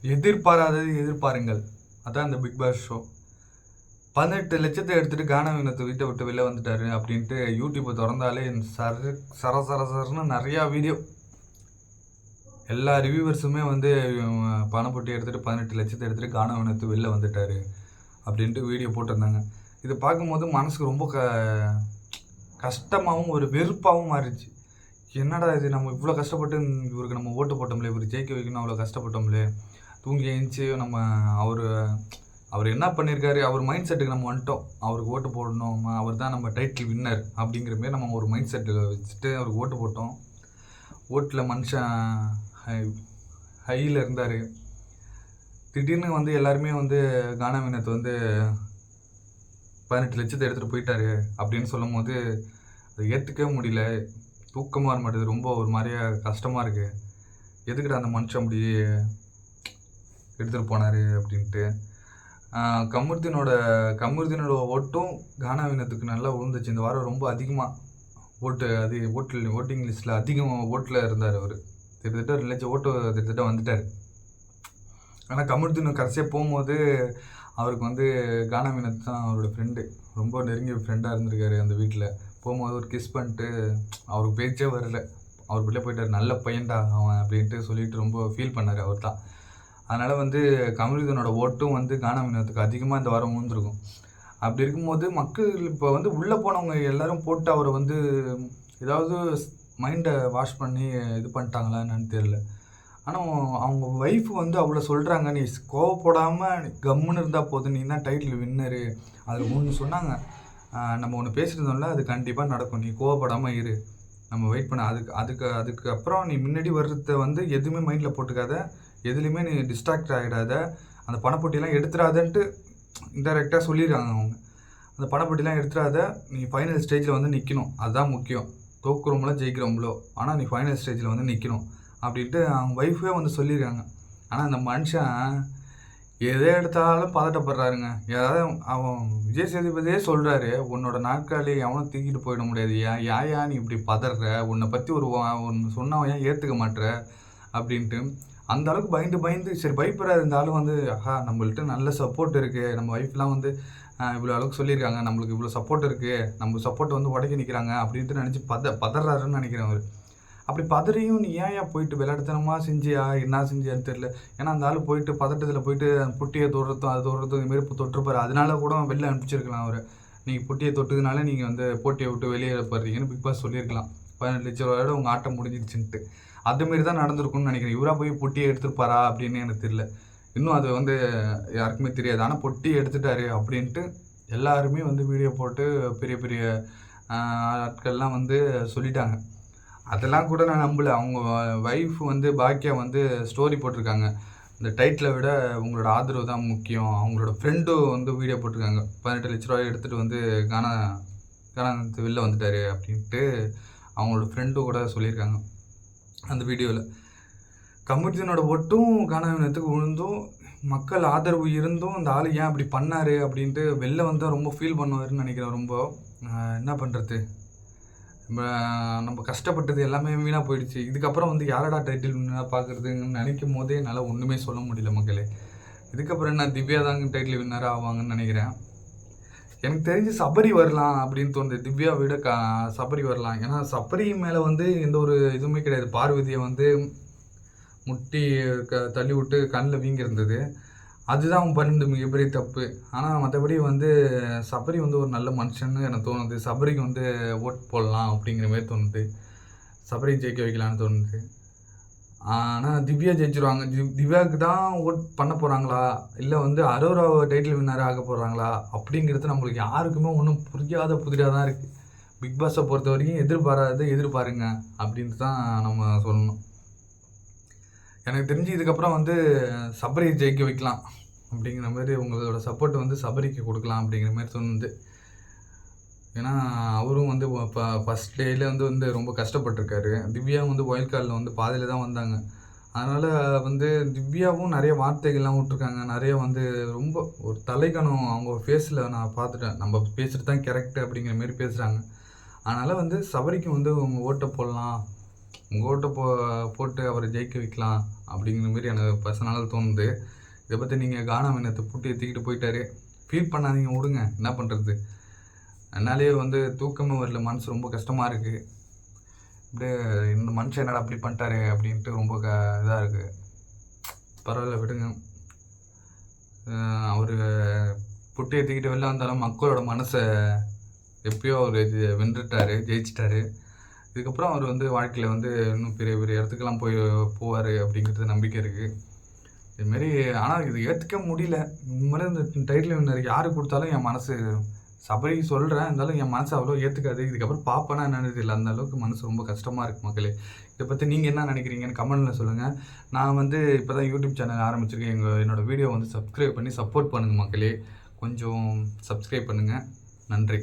எதிர்பாராதது எதிர்பாருங்கள். அதான் இந்த பிக் பாஸ் ஷோ. 18 லட்சத்தை எடுத்துட்டு கானா வினோத் வீட்டை விட்டு வெளில வந்துட்டாரு அப்படின்ட்டு யூடியூப்பை திறந்தாலே சர நிறையா வீடியோ. எல்லா ரிவ்யூவர்ஸுமே வந்து பணப்பொட்டி எடுத்துகிட்டு 18 லட்சத்தை எடுத்துகிட்டு கானா வினோத் வெளில வந்துட்டாரு அப்படின்ட்டு வீடியோ போட்டிருந்தாங்க. இதை பார்க்கும்போது மனசுக்கு ரொம்ப கஷ்டமாகவும் ஒரு வெறுப்பாகவும் மாறிடுச்சு. என்னடா இது, நம்ம இவ்வளோ கஷ்டப்பட்டு இவருக்கு நம்ம ஓட்டு போட்டோம்லே, இவர் ஜெயிக்க வைக்கணும் அவ்வளோ கஷ்டப்பட்டோம்லே, தூங்கி எழுந்துச்சி நம்ம அவர் என்ன பண்ணியிருக்காரு, அவர் மைண்ட் செட்டுக்கு நம்ம வந்துட்டோம். அவருக்கு ஓட்டு போடணும், அவர் தான் நம்ம டைட்டில் வின்னர் அப்படிங்கிற மாரி நம்ம ஒரு மைண்ட் செட்டில் வச்சுட்டு அவருக்கு ஓட்டு போட்டோம். ஓட்டில் மனுஷன் ஹையில் இருந்தார். திடீர்னு வந்து எல்லாருமே வந்து கானா வினோத் வந்து 18 லட்சத்தை எடுத்துகிட்டு போயிட்டாரு அப்படின்னு சொல்லும் போது அதை ஏற்றுக்கவே முடியல. தூக்கமாக வர மாட்டேது, ரொம்ப ஒரு மாதிரியா கஷ்டமாக இருக்குது. எதுக்குடா அந்த மனுஷன் அப்படி எடுத்துகிட்டு போனார் அப்படின்ட்டு. கமருதீனோட ஓட்டும் கானா வினோத்துக்கு நல்லா விழுந்துச்சு. இந்த வாரம் ரொம்ப அதிகமாக ஓட்டிங் லிஸ்ட்டில் அதிகமாக ஓட்டில் இருந்தார் அவர். கிட்டத்தட்ட 2 லட்சம் ஓட்டு கிட்டத்தட்ட வந்துட்டார். ஆனால் கமருதீன் கடைசியாக போகும்போது அவருக்கு வந்து கானா வினோத் தான் அவரோட ஃப்ரெண்டு, ரொம்ப நெருங்கிய ஃப்ரெண்டாக இருந்திருக்காரு. அந்த வீட்டில் போகும்போது ஒரு கிஸ் பண்ணிட்டு அவருக்கு பேச்சே வரல, அவர் பிள்ளை போயிட்டார். நல்ல பையன்டா அவன் அப்படின்ட்டு சொல்லிட்டு ரொம்ப ஃபீல் பண்ணார் அவர் தான். அதனால் வந்து கமருதீனோட ஓட்டும் வந்து கானா வினோத்துக்கு அதிகமாக இந்த வாரம் விழுந்திருக்கும். அப்படி இருக்கும்போது மக்கள் இப்போ வந்து உள்ளே போனவங்க எல்லோரும் போட்டு அவரை வந்து ஏதாவது மைண்டை வாஷ் பண்ணி இது பண்ணிட்டாங்களா என்னன்னு தெரியல. ஆனால் அவங்க ஒய்ஃபு வந்து அவ்வளோ சொல்கிறாங்க, நீ கோவப்படாமல் கம்முன்னு இருந்தால் போதும், நீ தான் டைட்டில் வின்னரு. அதில் ஒன்று சொன்னாங்க, நம்ம ஒன்று பேசியிருந்தோம்ல, அது கண்டிப்பாக நடக்கும், நீ கோவப்படாமல் இரு, நம்ம வெயிட் பண்ண. அதுக்கப்புறம் நீ முன்னாடி வர்றத வந்து எதுவுமே மைண்டில் போட்டுக்காத, எதுலேயுமே நீ டிஸ்ட்ராக்ட் ஆகிடாத, அந்த பணப்பொட்டியெல்லாம் எடுத்துடாதன்ட்டு இன்டெரக்டாக சொல்லிடுறாங்க அவங்க. அந்த பணப்பொட்டிலாம் எடுத்துடாத, நீ ஃபைனல் ஸ்டேஜில் வந்து நிற்கணும், அதுதான் முக்கியம். தோக்குறோம்களோ ஜெயிக்கிறோம்களோ, ஆனால் நீ ஃபைனல் ஸ்டேஜில் வந்து நிற்கணும் அப்படின்ட்டு அவங்க ஒய்ஃபே வந்து சொல்லியிருக்காங்க. ஆனால் அந்த மனுஷன் எதை எடுத்தாலும் பதட்டப்படுறாருங்க. ஏதாவது அவன் விஜய் சேதுபதியே சொல்கிறாரு, உன்னோட நாட்காலி எவனும் தூக்கிட்டு போயிட முடியாது, ஏன் நீ இப்படி பதற, உன்னை பற்றி ஒன்று சொன்னவன் ஏன் ஏற்றுக்க மாட்டுற அப்படின்ட்டு. அந்த அளவுக்கு பயந்து சரி பயப்படுறாரு. இருந்தாலும் வந்து நம்மள்ட்ட நல்ல சப்போர்ட் இருக்குது, நம்ம ஒய்ஃப்லாம் வந்து இவ்வளோ அளவுக்கு சொல்லியிருக்காங்க, நம்மளுக்கு இவ்வளோ சப்போர்ட் இருக்குது, நம்ம சப்போர்ட்டை வந்து உடைக்க நிற்கிறாங்க அப்படின்ட்டு நினச்சி பதறாருன்னு நினைக்கிறேன் அவர். அப்படி பதறியும் நீ ஏன் போயிட்டு விளையாட்டுத்தனமாக செஞ்சியா என்ன செஞ்சியான்னு தெரியல. ஏன்னா அந்த ஆள் போயிட்டு பதட்டத்தில் போயிட்டு புட்டியை தொடுறதும் அது தொடுறதும் இதுமாரி தொட்டிருப்பார். அதனால கூட வெளில அனுப்பிச்சிருக்கலாம் அவர். நீங்கள் புட்டியை தொட்டதுனால நீங்கள் வந்து போட்டியை விட்டு வெளியேறப்படுறீங்கன்னு பிக் பாஸ் சொல்லியிருக்கலாம். 18 லட்ச ரூபாயோட உங்கள் ஆட்டம் முடிஞ்சிடுச்சுன்ட்டு. அதுமாரி தான் நடந்திருக்கும்னு நினைக்கிறேன். இவராக போய் பொட்டியை எடுத்துருப்பாரா அப்படின்னு எனக்கு தெரியல. இன்னும் அது வந்து யாருக்குமே தெரியாது. ஆனால் பொட்டி எடுத்துட்டாரு அப்படின்ட்டு எல்லாருமே வந்து வீடியோ போட்டு பெரிய பெரிய ஆட்கள்லாம் வந்து சொல்லிட்டாங்க. அதெல்லாம் கூட நான் நம்பலை. அவங்க ஒய்ஃப் வந்து பாக்கியா வந்து ஸ்டோரி போட்டிருக்காங்க, இந்த டைட்டிலை விட உங்களோட ஆதரவு தான் முக்கியம். அவங்களோட ஃப்ரெண்டும் வந்து வீடியோ போட்டிருக்காங்க, 18 லட்ச ரூபாய் எடுத்துகிட்டு வந்து கானா வெளில வந்துட்டார் அப்படின்ட்டு அவங்களோட ஃப்ரெண்டும் கூட சொல்லியிருக்காங்க அந்த வீடியோவில். கமருதீனோட ஓட்டும் கானா வினோத்துக்கு விழுந்தும் மக்கள் ஆதரவு இருந்தும் அந்த ஆள் ஏன் அப்படி பண்ணார் அப்படின்ட்டு வெளில வந்தால் ரொம்ப ஃபீல் பண்ணுவாருன்னு நினைக்கிறேன். ரொம்ப என்ன பண்ணுறது, நம்ம கஷ்டப்பட்டது எல்லாமே வீணாக போயிடுச்சு. இதுக்கப்புறம் வந்து யாரடா டைட்டில் வின்னராக பார்க்குறதுன்னு நினைக்கும் போதே என்னால் ஒன்றுமே சொல்ல முடியல மக்களே. இதுக்கப்புறம் என்ன திவ்யா தாங்க டைட்டில் வின்னராக ஆவாங்கன்னு நினைக்கிறேன். எனக்கு தெரிஞ்சு சபரி வரலாம் அப்படின்னு தோணுது, திவ்யா விட சபரி வரலாம். ஏன்னா சபரி மேலே வந்து எந்த ஒரு இதுவுமே கிடையாது. பார்வதியை வந்து முட்டி தள்ளி விட்டு கண்ணில் வீங்கியிருந்தது, அதுதான் அவன் பண்ணிட்டு மிகப்பெரிய தப்பு. ஆனால் மற்றபடி வந்து சபரி வந்து ஒரு நல்ல மனுஷன்னு எனக்கு தோணுது. சபரிக்கு வந்து ஓட் போடலாம் அப்படிங்கிற மாதிரி தோணுது, சபரி ஜெயிக்க வைக்கலான்னு தோணுது. ஆனால் திவ்யா ஜெயிச்சிருவாங்க. திவ்யாவுக்கு தான் ஓட் பண்ண போகிறாங்களா இல்லை வந்து அரோராவை டைட்டில் வின்னராக ஆக போகிறாங்களா அப்படிங்கிறது நம்மளுக்கு யாருக்குமே ஒன்றும் புதிராக தான் இருக்குது. பிக் பாஸை பொறுத்த வரைக்கும் எதிர்பாருங்க அப்படின்ட்டு தான் நம்ம சொல்லணும். எனக்கு தெரிஞ்சு இதுக்கப்புறம் வந்து சபரியை ஜெயிக்க வைக்கலாம் அப்படிங்கிற மாதிரி உங்களோட சப்போர்ட் வந்து சபரிக்கு கொடுக்கலாம் அப்படிங்கிற மாதிரி தோணுது. ஏன்னா அவரும் வந்து இப்போ ஃபஸ்ட் டேயில் வந்து ரொம்ப கஷ்டப்பட்டிருக்காரு. திவ்யாவும் வந்து ஒயில்ட் கார்டில் வந்து பாதையில் தான் வந்தாங்க. அதனால் வந்து திவ்யாவும் நிறைய வார்த்தைகள்லாம் விட்ருக்காங்க. நிறைய வந்து ரொம்ப ஒரு தலைக்கணம் அவங்க ஃபேஸில் நான் பார்த்துட்டேன். நம்ம பேசுகிறது தான் கரெக்டு அப்படிங்கிற மாரி பேசுகிறாங்க. அதனால் வந்து சபரிக்கு வந்து உங்கள் ஓட்டை போடலாம் உங்கள் போட்டு அவரை ஜெயிக்க வைக்கலாம் அப்படிங்கிற மாரி எனக்கு பர்சனலாக தோணுது. இதை பற்றி நீங்கள் கானா வினத்தை புட்டி ஏற்றிக்கிட்டு போயிட்டாரு. ஃபீல் பண்ணாதீங்க, விடுங்க, என்ன பண்ணுறது. என்னாலே வந்து தூக்கமும் வரல, மனசு ரொம்ப கஷ்டமாக இருக்குது. அப்படியே இந்த மனுஷன் என்னடா அப்படி பண்ணிட்டாரு அப்படின்ட்டு ரொம்ப இதாக இருக்குது. பரவாயில்ல, விடுங்க. அவர் புட்டி ஏற்றிக்கிட்டு வெளில வந்தாலும் மக்களோட மனசை எப்பயோ அவர் வென்றுட்டார், ஜெயிச்சிட்டாரு. இதுக்கப்புறம் அவர் வந்து வாழ்க்கையில் வந்து இன்னும் பெரிய பெரிய இடத்துக்கெல்லாம் போவார் அப்படிங்கிறது நம்பிக்கை இருக்குது. இதுமாரி ஆனால் இது ஏற்றுக்க முடியல. இனிமேல் இந்த டைட்டில் வின்னர் யார் கொடுத்தாலும் என் மனசு சபரி சொல்கிறேன், இருந்தாலும் என் மனசு அவ்வளோ ஏற்றுக்காது. இதுக்கப்புறம் பார்ப்பேன்னா என்னன்னு தெரியல, அந்த அளவுக்கு மனசு ரொம்ப கஷ்டமாக இருக்குது மக்களே. இதை பற்றி நீங்கள் என்ன நினைக்கிறீங்கன்னு கமெண்ட்டில் சொல்லுங்கள். நான் வந்து இப்போ தான் யூடியூப் சேனல் ஆரம்பிச்சிருக்கேன். என்னோடய வீடியோ வந்து சப்ஸ்கிரைப் பண்ணி சப்போர்ட் பண்ணுங்கள் மக்களே. கொஞ்சம் சப்ஸ்கிரைப் பண்ணுங்கள். நன்றி.